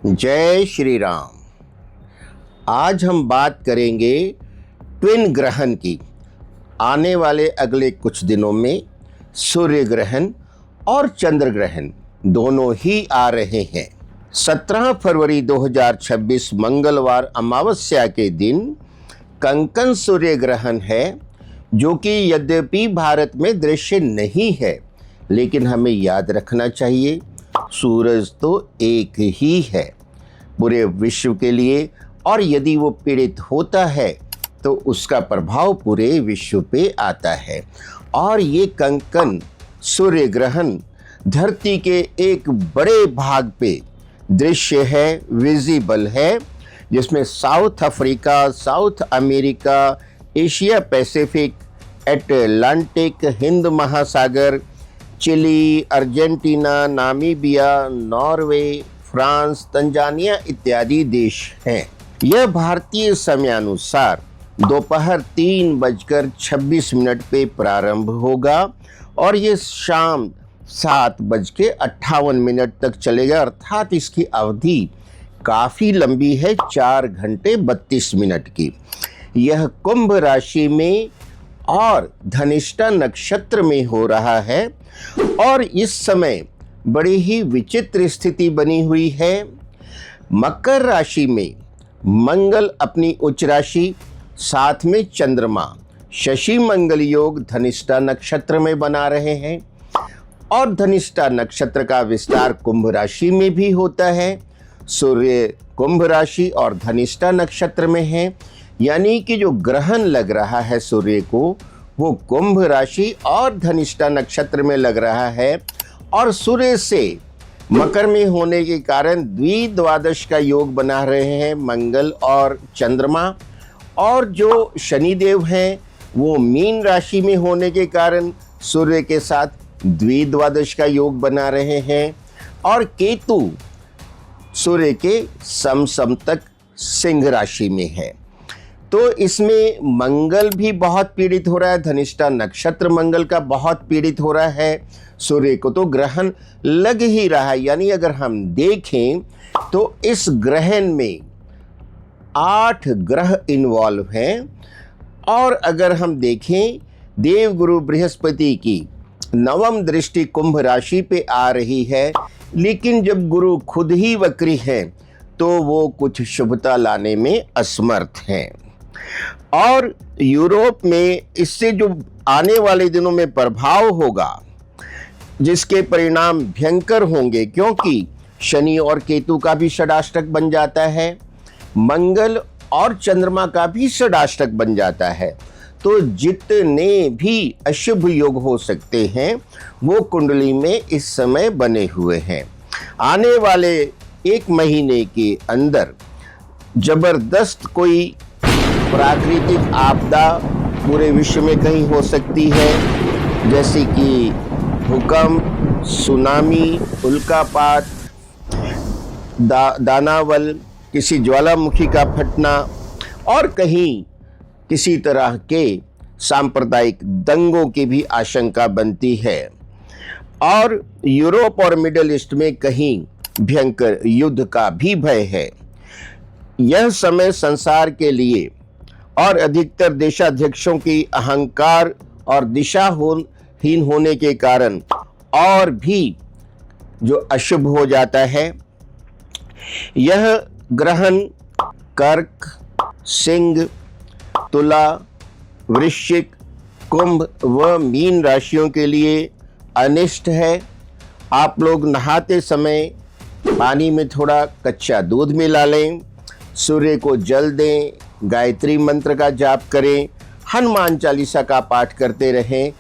जय श्री राम। आज हम बात करेंगे ट्विन ग्रहण की। आने वाले अगले कुछ दिनों में सूर्य ग्रहण और चंद्र ग्रहण दोनों ही आ रहे हैं। 17 फरवरी 2026 मंगलवार अमावस्या के दिन कंकण सूर्य ग्रहण है, जो कि यद्यपि भारत में दृश्य नहीं है, लेकिन हमें याद रखना चाहिए सूरज तो एक ही है पूरे विश्व के लिए, और यदि वो पीड़ित होता है तो उसका प्रभाव पूरे विश्व पे आता है। और ये कंकण सूर्य ग्रहण धरती के एक बड़े भाग पे दृश्य है, विजिबल है, जिसमें South Africa, South America, Asia Pacific, Atlantic, Hind Mahasagar, Chile, Argentina, Namibia, Norway, France, Tanzania इत्यादि देश हैं। यह भारतीय समयानुसार दोपहर 3:26 पे प्रारंभ होगा और ये शाम 7:58 तक चलेगा, अर्थात इसकी अवधि काफ़ी लंबी है, 4 घंटे 32 मिनट की। यह कुंभ राशि में और धनिष्ठा नक्षत्र में हो रहा है और इस समय बड़ी ही विचित्र स्थिति बनी हुई है। मकर राशि में मंगल अपनी उच्च राशि, साथ में चंद्रमा शशि मंगल योग धनिष्ठा नक्षत्र में बना रहे हैं और धनिष्ठा नक्षत्र का विस्तार कुंभ राशि में भी होता है। सूर्य कुंभ राशि और धनिष्ठा नक्षत्र में है, यानी कि जो ग्रहण लग रहा है सूर्य को वो कुंभ राशि और धनिष्ठा नक्षत्र में लग रहा है, और सूर्य से मकर में होने के कारण द्विद्वादश का योग बना रहे हैं मंगल और चंद्रमा। और जो शनिदेव हैं वो मीन राशि में होने के कारण सूर्य के साथ द्विद्वादश का योग बना रहे हैं, और केतु सूर्य के समसप्तक सिंह राशि में है। तो इसमें मंगल भी बहुत पीड़ित हो रहा है, धनिष्ठा नक्षत्र मंगल का बहुत पीड़ित हो रहा है। सूर्य को तो ग्रहण लग ही रहा है, यानी अगर हम देखें तो इस ग्रहण में 8 ग्रह इन्वॉल्व हैं। और अगर हम देखें देवगुरु बृहस्पति की नवम दृष्टि कुंभ राशि पे आ रही है, लेकिन जब गुरु खुद ही वक्री हैं तो वो कुछ शुभता लाने में असमर्थ हैं। और यूरोप में इससे जो आने वाले दिनों में प्रभाव होगा, जिसके परिणाम भयंकर होंगे, क्योंकि शनि और केतु का भी षडाष्टक बन जाता है, मंगल और चंद्रमा का भी षडाष्टक बन जाता है। तो जितने भी अशुभ योग हो सकते हैं वो कुंडली में इस समय बने हुए हैं। आने वाले 1 महीने के अंदर जबरदस्त कोई प्राकृतिक आपदा पूरे विश्व में कहीं हो सकती है, जैसे कि भूकंप, सुनामी, उल्कापात, दानावल, किसी ज्वालामुखी का फटना, और कहीं किसी तरह के सांप्रदायिक दंगों की भी आशंका बनती है। और यूरोप और मिडिल ईस्ट में कहीं भयंकर युद्ध का भी भय है। यह समय संसार के लिए और अधिकतर देशाध्यक्षों की अहंकार और दिशाहीन होने के कारण और भी जो अशुभ हो जाता है। यह ग्रहण कर्क, सिंह, तुला, वृश्चिक, कुंभ व मीन राशियों के लिए अनिष्ट है। आप लोग नहाते समय पानी में थोड़ा कच्चा दूध मिला लें, सूर्य को जल दें, गायत्री मंत्र का जाप करें, हनुमान चालीसा का पाठ करते रहें।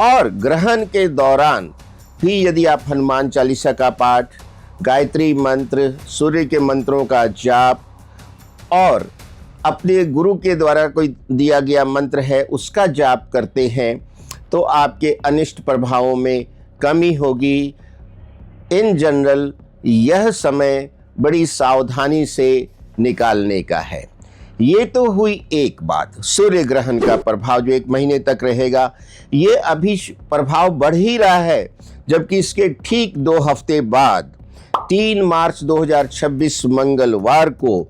और ग्रहण के दौरान भी यदि आप हनुमान चालीसा का पाठ, गायत्री मंत्र, सूर्य के मंत्रों का जाप और अपने गुरु के द्वारा कोई दिया गया मंत्र है उसका जाप करते हैं तो आपके अनिष्ट प्रभावों में कमी होगी। इन जनरल यह समय बड़ी सावधानी से निकालने का है। ये तो हुई एक बात, सूर्य ग्रहण का प्रभाव जो 1 महीने तक रहेगा। ये अभी प्रभाव बढ़ ही रहा है, जबकि इसके ठीक 2 हफ्ते बाद 3 मार्च 2026 मंगलवार को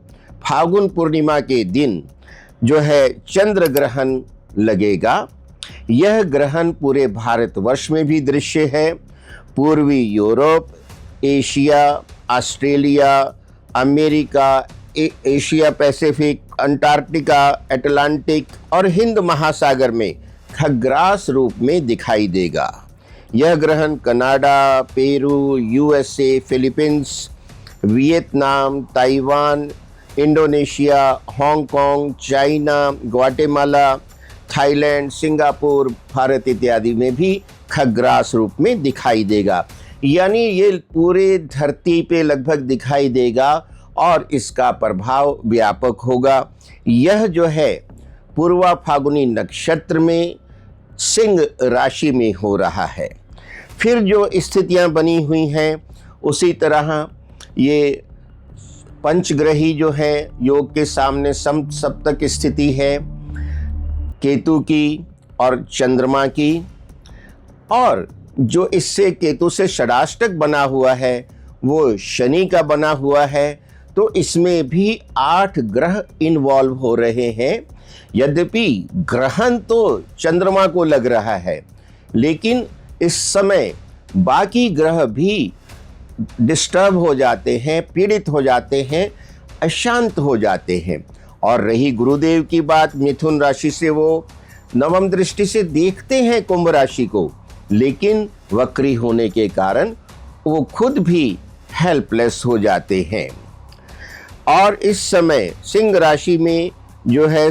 फाल्गुन पूर्णिमा के दिन जो है चंद्र ग्रहण लगेगा। यह ग्रहण पूरे भारतवर्ष में भी दृश्य है। पूर्वी Europe, Asia, Australia, America, Asia Pacific, Antarctica, Atlantic और हिंद महासागर में खग्रास रूप में दिखाई देगा। यह ग्रहण Canada, Peru, USA, Philippines, Vietnam, Taiwan, Indonesia, Hong Kong, China, Guatemala, Thailand, Singapore, Bharat इत्यादि में भी खग्रास रूप में दिखाई देगा। यानी ये पूरे धरती पे लगभग दिखाई देगा और इसका प्रभाव व्यापक होगा। यह जो है पूर्वा फाल्गुनी नक्षत्र में सिंह राशि में हो रहा है। फिर जो स्थितियां बनी हुई हैं उसी तरह ये पंचग्रही जो है योग के सामने समसप्तक स्थिति है केतु की और चंद्रमा की, और जो इससे केतु से षडाष्टक बना हुआ है वो शनि का बना हुआ है। तो इसमें भी 8 ग्रह इन्वॉल्व हो रहे हैं। यद्यपि ग्रहण तो चंद्रमा को लग रहा है, लेकिन इस समय बाकी ग्रह भी डिस्टर्ब हो जाते हैं, पीड़ित हो जाते हैं, अशांत हो जाते हैं। और रही गुरुदेव की बात, मिथुन राशि से वो नवम दृष्टि से देखते हैं कुंभ राशि को, लेकिन वक्री होने के कारण वो खुद भी हेल्पलेस हो जाते हैं। और इस समय सिंह राशि में जो है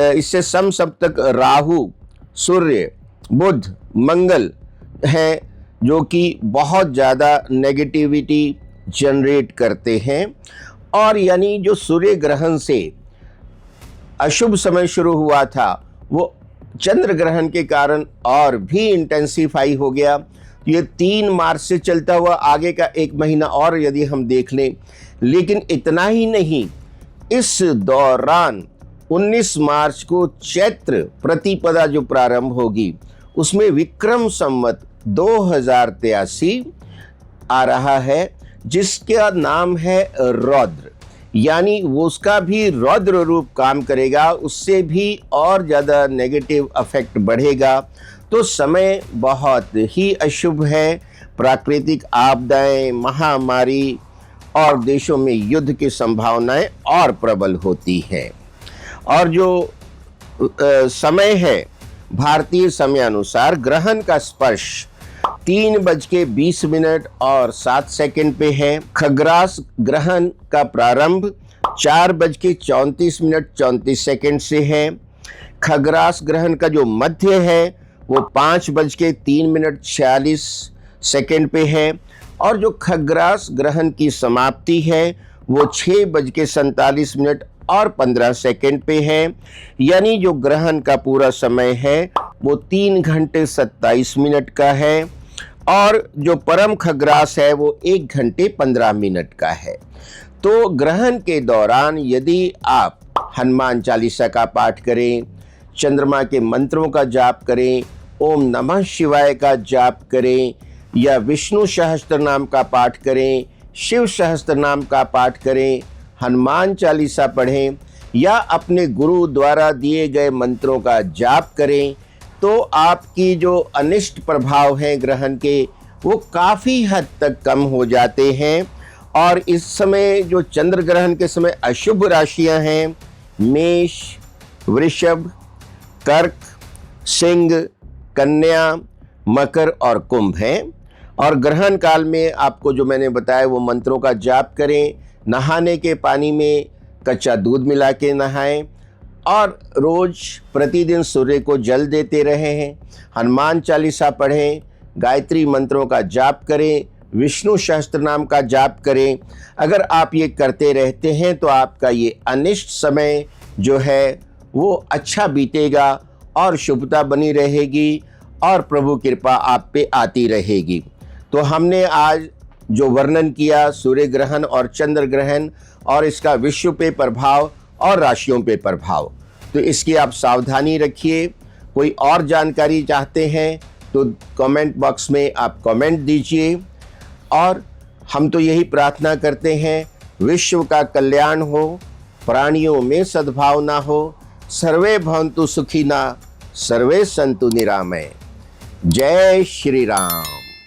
इससे समसप्तक राहु, सूर्य, बुध, मंगल हैं, जो कि बहुत ज़्यादा नेगेटिविटी जनरेट करते हैं। और यानी जो सूर्य ग्रहण से अशुभ समय शुरू हुआ था वो चंद्र ग्रहण के कारण और भी इंटेंसिफाई हो गया। ये 3 मार्च से चलता हुआ आगे का 1 महीना और यदि हम देख लें, लेकिन इतना ही नहीं, इस दौरान 19 मार्च को चैत्र प्रतिपदा जो प्रारंभ होगी उसमें विक्रम संवत 2083 आ रहा है, जिसका नाम है रौद्र। यानी वो उसका भी रौद्र रूप काम करेगा, उससे भी और ज़्यादा नेगेटिव अफेक्ट बढ़ेगा। तो समय बहुत ही अशुभ है। प्राकृतिक आपदाएं, महामारी और देशों में युद्ध की संभावनाएं और प्रबल होती हैं। और जो समय है भारतीय समय अनुसार ग्रहण का स्पर्श 3:20 और 7 पे है। खग्रास ग्रहण का प्रारंभ 4:34 34 से है। खग्रास ग्रहण का जो मध्य है वो 5:03 46 पे है। और जो खग्रास ग्रहण की समाप्ति है वो 6:47 और 15 पे है। यानी जो ग्रहण का पूरा समय है वो 3 घंटे 27 मिनट का है, और जो परम खग्रास है वो 1 घंटे 15 मिनट का है। तो ग्रहण के दौरान यदि आप हनुमान चालीसा का पाठ करें, चंद्रमा के मंत्रों का जाप करें, ओम नमः शिवाय का जाप करें, या विष्णु सहस्त्र नाम का पाठ करें, शिव सहस्त्र नाम का पाठ करें, हनुमान चालीसा पढ़ें, या अपने गुरु द्वारा दिए गए मंत्रों का जाप करें, तो आपकी जो अनिष्ट प्रभाव हैं ग्रहण के वो काफ़ी हद तक कम हो जाते हैं। और इस समय जो चंद्र ग्रहण के समय अशुभ राशियां हैं मेष, वृषभ, कर्क, सिंह, कन्या, मकर और कुंभ हैं। और ग्रहण काल में आपको जो मैंने बताया वो मंत्रों का जाप करें, नहाने के पानी में कच्चा दूध मिला के नहाएं, और रोज प्रतिदिन सूर्य को जल देते रहें, हनुमान चालीसा पढ़ें, गायत्री मंत्रों का जाप करें, विष्णु सहस्त्र नाम का जाप करें। अगर आप ये करते रहते हैं तो आपका ये अनिष्ट समय जो है वो अच्छा बीतेगा और शुभता बनी रहेगी और प्रभु कृपा आप पे आती रहेगी। तो हमने आज जो वर्णन किया सूर्य ग्रहण और चंद्र ग्रहण और इसका विश्व पे प्रभाव और राशियों पे प्रभाव, तो इसकी आप सावधानी रखिए। कोई और जानकारी चाहते हैं तो कमेंट बॉक्स में आप कमेंट दीजिए, और हम तो यही प्रार्थना करते हैं, विश्व का कल्याण हो, प्राणियों में सद्भावना हो, सर्वे भवन्तु सुखिनः, सर्वे सन्तु निरामय। जय श्री राम।